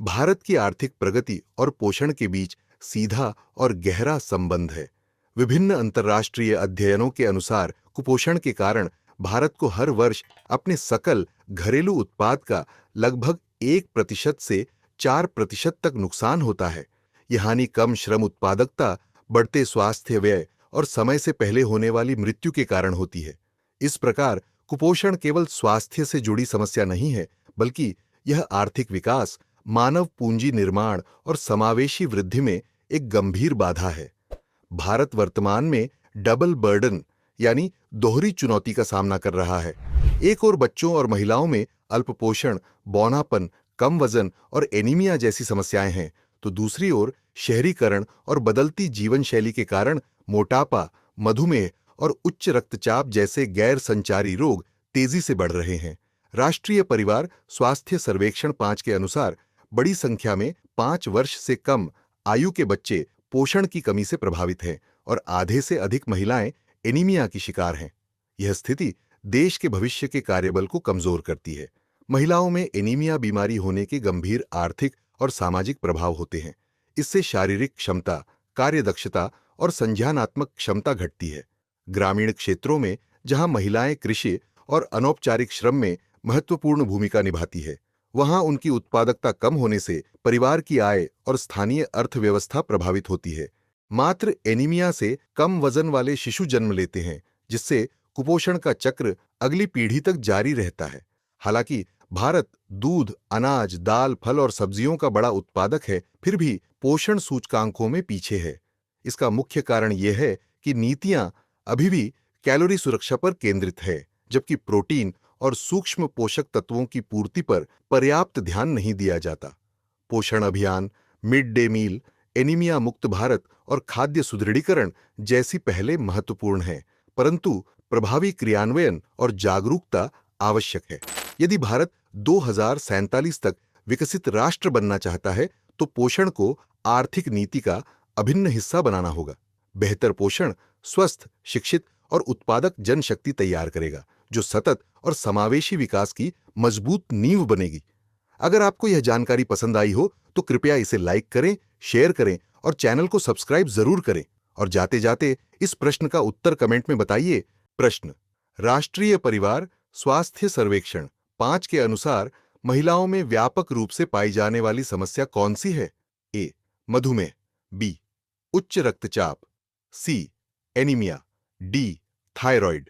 भारत की आर्थिक प्रगति और पोषण के बीच सीधा और गहरा संबंध है। विभिन्न अंतर्राष्ट्रीय अध्ययनों के अनुसार कुपोषण के कारण भारत को हर वर्ष अपने सकल घरेलू उत्पाद का लगभग 1% से 4% तक नुकसान होता है। यह हानि कम श्रम उत्पादकता, बढ़ते स्वास्थ्य व्यय और समय से पहले होने वाली मृत्यु के कारण होती है। इस प्रकार कुपोषण केवल स्वास्थ्य से जुड़ी समस्या नहीं है, बल्कि यह आर्थिक विकास, मानव पूंजी निर्माण और समावेशी वृद्धि में एक गंभीर बाधा है। भारत वर्तमान में डबल बर्डन यानी दोहरी चुनौती का सामना कर रहा है। एक ओर बच्चों और महिलाओं में अल्पपोषण, बौनापन, कम वजन और एनीमिया जैसी समस्याएं हैं, तो दूसरी ओर शहरीकरण और बदलती जीवन शैली के कारण मोटापा, मधुमेह और उच्च रक्तचाप जैसे गैर संचारी रोग तेजी से बढ़ रहे हैं। राष्ट्रीय परिवार स्वास्थ्य सर्वेक्षण 5 के अनुसार बड़ी संख्या में 5 वर्ष से कम आयु के बच्चे पोषण की कमी से प्रभावित हैं और आधे से अधिक महिलाएं एनीमिया की शिकार हैं। यह स्थिति देश के भविष्य के कार्यबल को कमजोर करती है। महिलाओं में एनीमिया बीमारी होने के गंभीर आर्थिक और सामाजिक प्रभाव होते हैं। इससे शारीरिक क्षमता, कार्यदक्षता और संज्ञानात्मक क्षमता घटती है। ग्रामीण क्षेत्रों में जहां महिलाएं कृषि और अनौपचारिक श्रम में महत्वपूर्ण भूमिका निभाती है, वहां उनकी उत्पादकता कम होने से परिवार की आय और स्थानीय अर्थव्यवस्था प्रभावित होती है। मात्र एनीमिया से कम वजन वाले शिशु जन्म लेते हैं, जिससे कुपोषण का चक्र अगली पीढ़ी तक जारी रहता है। हालांकि भारत दूध, अनाज, दाल, फल और सब्जियों का बड़ा उत्पादक है, फिर भी पोषण सूचकांकों में पीछे है। इसका मुख्य कारण यह है कि नीतियां अभी भी कैलोरी सुरक्षा पर केंद्रित है, जबकि प्रोटीन और सूक्ष्म पोषक तत्वों की पूर्ति पर पर्याप्त ध्यान नहीं दिया जाता। पोषण अभियान, मिड डे मील, एनीमिया मुक्त भारत और खाद्य सुदृढ़ीकरण जैसी पहले महत्वपूर्ण हैं, परंतु प्रभावी क्रियान्वयन और जागरूकता आवश्यक है। यदि भारत 2047 तक विकसित राष्ट्र बनना चाहता है, तो पोषण को आर्थिक नीति का अभिन्न हिस्सा बनाना होगा। बेहतर पोषण स्वस्थ, शिक्षित और उत्पादक जनशक्ति तैयार करेगा, जो सतत और समावेशी विकास की मजबूत नींव बनेगी। अगर आपको यह जानकारी पसंद आई हो, तो कृपया इसे लाइक करें, शेयर करें और चैनल को सब्सक्राइब जरूर करें। और जाते जाते इस प्रश्न का उत्तर कमेंट में बताइए। प्रश्न: राष्ट्रीय परिवार स्वास्थ्य सर्वेक्षण 5 के अनुसार महिलाओं में व्यापक रूप से पाई जाने वाली समस्या कौन सी है? ए. मधुमेह, बी. उच्च रक्तचाप, सी. Anaemia, D. थायराइड।